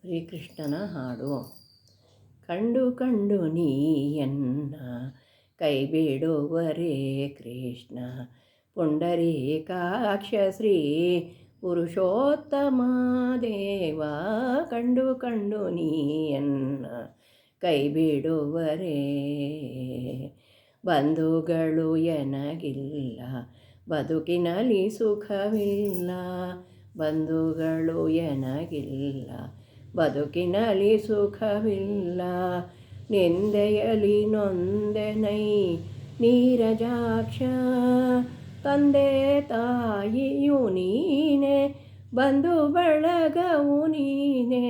ಶ್ರೀಕೃಷ್ಣನ ಹಾಡು. ಕಂಡು ಕಂಡು ನೀಯನ್ನ ಕೈ ಬಿಡುವರೇ ಕೃಷ್ಣ, ಪುಂಡರೀಕಾಕ್ಷ ಶ್ರೀ ಪುರುಷೋತ್ತಮ ದೇವ. ಕಂಡು ಕಂಡು ನೀಯನ್ನ ಕೈ ಬಿಡುವರೇ, ಬಂಧುಗಳು ಎನಗಿಲ್ಲ ಬದುಕಿನಲ್ಲಿ ಸುಖವಿಲ್ಲ, ಬಂಧುಗಳು ಎನಗಿಲ್ಲ ಬದುಕಿನಲ್ಲಿ ಸುಖವಿಲ್ಲ. ನಿಂದೆಯಲಿ ನೊಂದೆನೈ ನೀರಜಾಕ್ಷ, ತಂದೆ ತಾಯಿಯು ನೀನೆ ಬಂಧು ಬಳಗವು ನೀನೆ,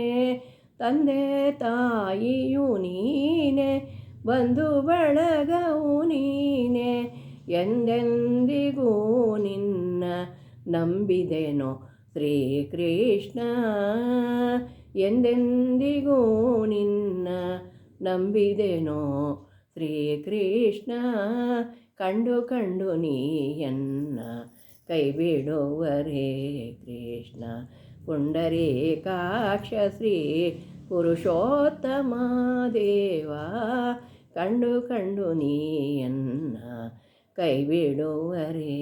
ತಂದೆ ತಾಯಿಯು ನೀನೆ ಬಂಧು ಬಳಗವು ನೀನೆ. ಎಂದೆಂದಿಗೂ ನಿನ್ನ ನಂಬಿದೆನೋ ಶ್ರೀಕೃಷ್ಣ, ಎಂದೆಂದಿಗೂ ನಿನ್ನ ನಂಬಿದೆನೋ ಶ್ರೀಕೃಷ್ಣ. ಕಂಡು ಕಂಡು ನೀಯನ್ನ ಕೈ ಬಿಡುವರೇ ಕೃಷ್ಣ, ಪುಂಡರೀಕಾಕ್ಷ ಶ್ರೀ ಪುರುಷೋತ್ತಮ ದೇವ. ಕಂಡು ಕಂಡು ನೀಯನ್ನ ಕೈ ಬಿಡುವರೇ,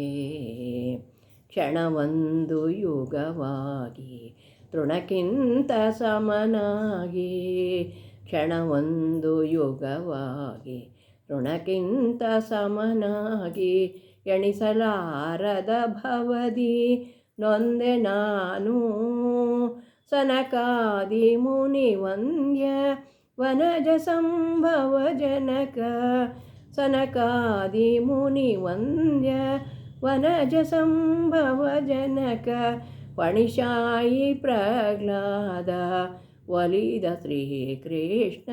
ಕ್ಷಣವೊಂದು ಯುಗವಾಗಿ ತೃಣಕ್ಕಿಂತ ಸಮನಾಗಿ, ಕ್ಷಣವೊಂದು ಯುಗವಾಗಿ ತೃಣಕ್ಕಿಂತ ಸಮನಾಗಿ. ಎಣಿಸಲಾರದ ಭವದಿ ನೊಂದೆ ನಾನು, ಸನಕಾದಿ ಮುನಿವಂದ್ಯ ವನಜ ಸಂಭವ ಜನಕ, ಸನಕಾದಿ ಮುನಿವಂದ್ಯ ವನಜ ಸಂಭವ ಜನಕ. ಪಣಿಶಾಯಿ ಪ್ರಹ್ಲಾದ ಒಲಿದ ಶ್ರೀಕೃಷ್ಣ,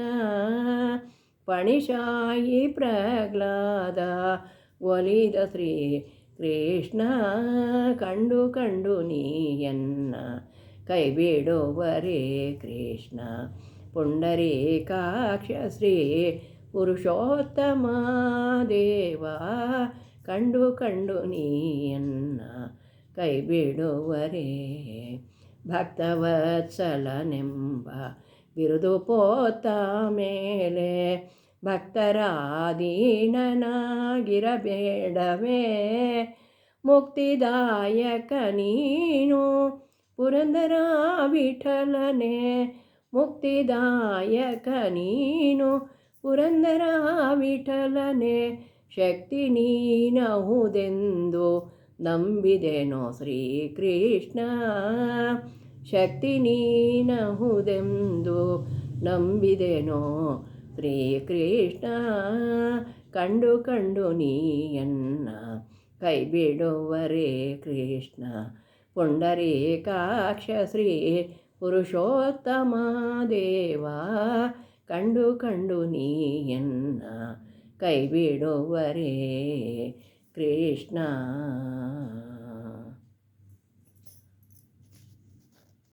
ಪಣಿಶಾಯಿ ಪ್ರಹ್ಲಾದ ಒಲಿದ ಶ್ರೀಕೃಷ್ಣ. ಕಂಡು ಕಂಡು ನೀಯನ್ನ ಕೈ ಬಿಡುವರೇ ಕೃಷ್ಣ, ಪುಂಡರೀಕಾಕ್ಷ ಶ್ರೀ ಪುರುಷೋತ್ತಮ ದೇವ. ಕಂಡು ಕಂಡು ನೀಯನ್ನ ಕೈ ಬಿಡುವರೇ, ಭಕ್ತವತ್ಸಲನೆಂಬ ಬಿರುದು ಪೋತ ಮೇಲೆ ಭಕ್ತರಾದೀನನಾಗಿರಬೇಡವೇ. ಮುಕ್ತಿದಾಯಕ ನೀನು ಪುರಂದರ ವಿಠಲನೆ, ಮುಕ್ತಿದಾಯಕ ನೀನು ಪುರಂದರ ವಿಠಲನೆ. ಶಕ್ತಿ ನೀನಹುದೆಂದು ನಂಬಿದೆನೋ ಶ್ರೀಕೃಷ್ಣ, ಶಕ್ತಿ ನೀನಹುದೆಂದು ನಂಬಿದೆನೋ ಶ್ರೀಕೃಷ್ಣ. ಕಂಡು ಕಂಡು ನೀಯನ್ನ ಕೈ ಬಿಡುವರೇ ಕೃಷ್ಣ, ಪುಂಡರೀಕಾಕ್ಷ ಶ್ರೀ ಪುರುಷೋತ್ತಮ ದೇವ. ಕಂಡು ಕಂಡು ನೀಯನ್ನ ಕೈ ಬಿಡುವರೇ ಕೃಷ್ಣ.